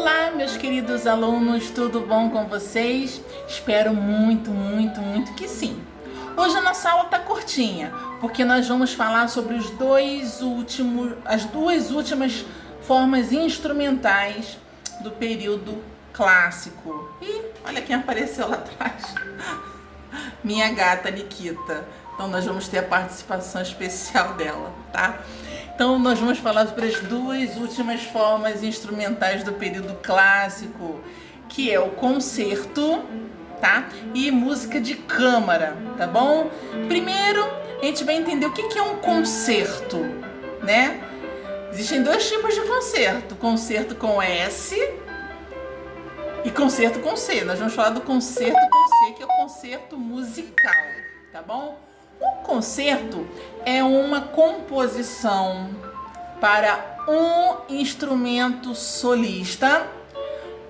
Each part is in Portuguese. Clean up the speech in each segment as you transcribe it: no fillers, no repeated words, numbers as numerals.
Olá, meus queridos alunos, tudo bom com vocês? Espero muito que sim. Hoje a nossa aula tá curtinha, porque nós vamos falar sobre as duas últimas formas instrumentais do período clássico. E olha quem apareceu lá atrás. Minha gata Nikita. Então nós vamos ter a participação especial dela, tá? Então nós vamos falar sobre as duas últimas formas instrumentais do período clássico, que é o concerto, tá? E música de câmara, tá bom? Primeiro, a gente vai entender o que é um concerto, né? Existem dois tipos de concerto: concerto com S e concerto com C. Nós vamos falar do concerto com C, que é o concerto musical, tá bom? O concerto é uma composição para um instrumento solista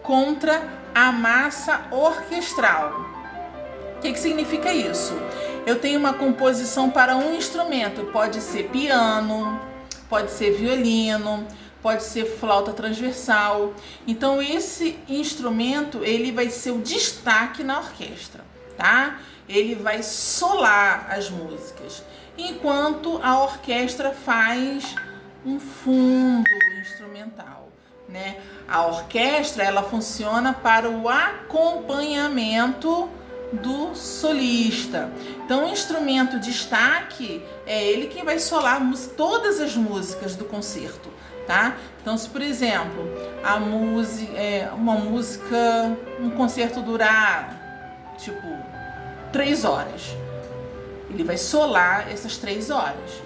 contra a massa orquestral. O que significa isso? Eu tenho uma composição para um instrumento, pode ser piano, pode ser violino, pode ser flauta transversal. Então esse instrumento ele vai ser o destaque na orquestra, tá? Ele vai solar as músicas, enquanto a orquestra faz um fundo instrumental, né? A orquestra ela funciona para o acompanhamento do solista. Então o instrumento destaque é ele quem vai solar todas as músicas do concerto, tá? Então se por exemplo um concerto durar tipo 3 horas, ele vai solar essas 3 horas.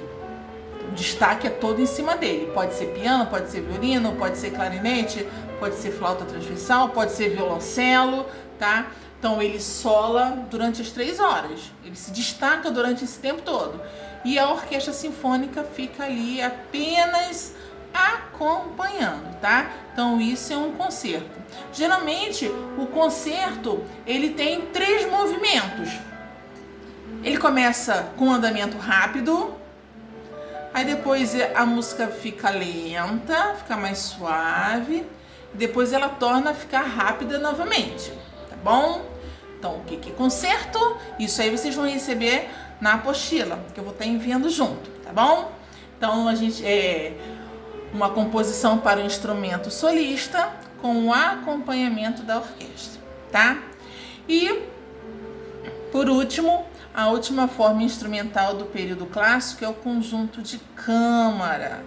O destaque é todo em cima dele. Pode ser piano, pode ser violino, pode ser clarinete, pode ser flauta transversal, pode ser violoncelo, tá? Então ele sola durante as 3 horas. Ele se destaca durante esse tempo todo. E a orquestra sinfônica fica ali apenas acompanhando, tá? Então isso é um concerto. Geralmente o concerto ele tem 3 movimentos. Ele começa com um andamento rápido, aí depois a música fica lenta, fica mais suave, depois ela torna a ficar rápida novamente, tá bom? Então o que é concerto? Isso aí vocês vão receber na apostila, que eu vou estar enviando junto, tá bom? Então a gente uma composição para o instrumento solista com o acompanhamento da orquestra, tá? E por último, a última forma instrumental do período clássico é o conjunto de câmara.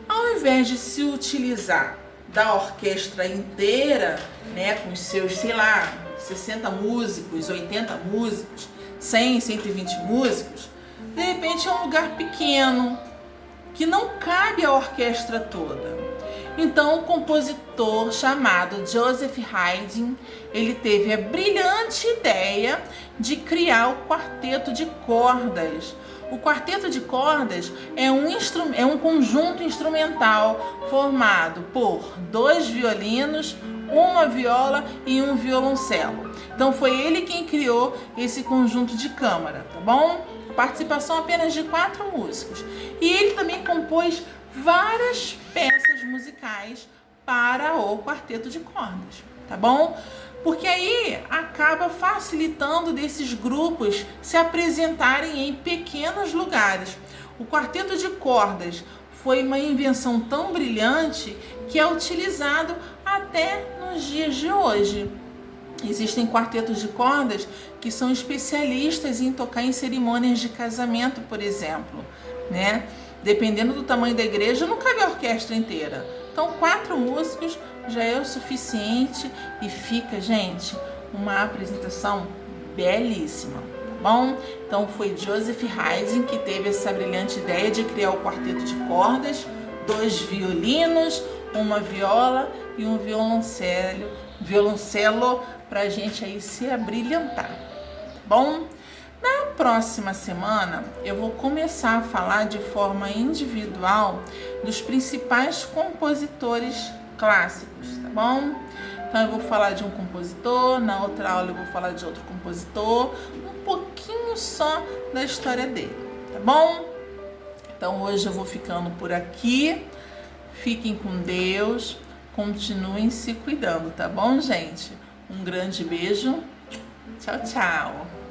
Ao invés de se utilizar da orquestra inteira, né, com os seus, 60 músicos, 80 músicos, 100, 120 músicos, de repente é um lugar pequeno, que não cabe a orquestra toda. Então, o compositor chamado Joseph Haydn, ele teve a brilhante ideia de criar o quarteto de cordas. O quarteto de cordas é um conjunto instrumental formado por 2 violinos, uma viola e um violoncelo. Então, foi ele quem criou esse conjunto de câmara, tá bom? Participação apenas de 4 músicos. E ele também compôs várias peças musicais para o quarteto de cordas, tá bom? Porque aí acaba facilitando desses grupos se apresentarem em pequenos lugares. O quarteto de cordas foi uma invenção tão brilhante que é utilizado até nos dias de hoje. Existem quartetos de cordas que são especialistas em tocar em cerimônias de casamento, por exemplo, né? Dependendo do tamanho da igreja, não cabe a orquestra inteira. Então, 4 músicos já é o suficiente e fica, gente, uma apresentação belíssima, tá bom? Então, foi Joseph Haydn que teve essa brilhante ideia de criar o quarteto de cordas, 2 violinos, uma viola e um violoncelo para a gente aí se abrilhantar, tá bom? Na próxima semana eu vou começar a falar de forma individual dos principais compositores clássicos, tá bom? Então eu vou falar de um compositor, na outra aula eu vou falar de outro compositor, um pouquinho só da história dele, tá bom? Então hoje eu vou ficando por aqui, fiquem com Deus, continuem se cuidando, tá bom, gente? Um grande beijo. Tchau, tchau.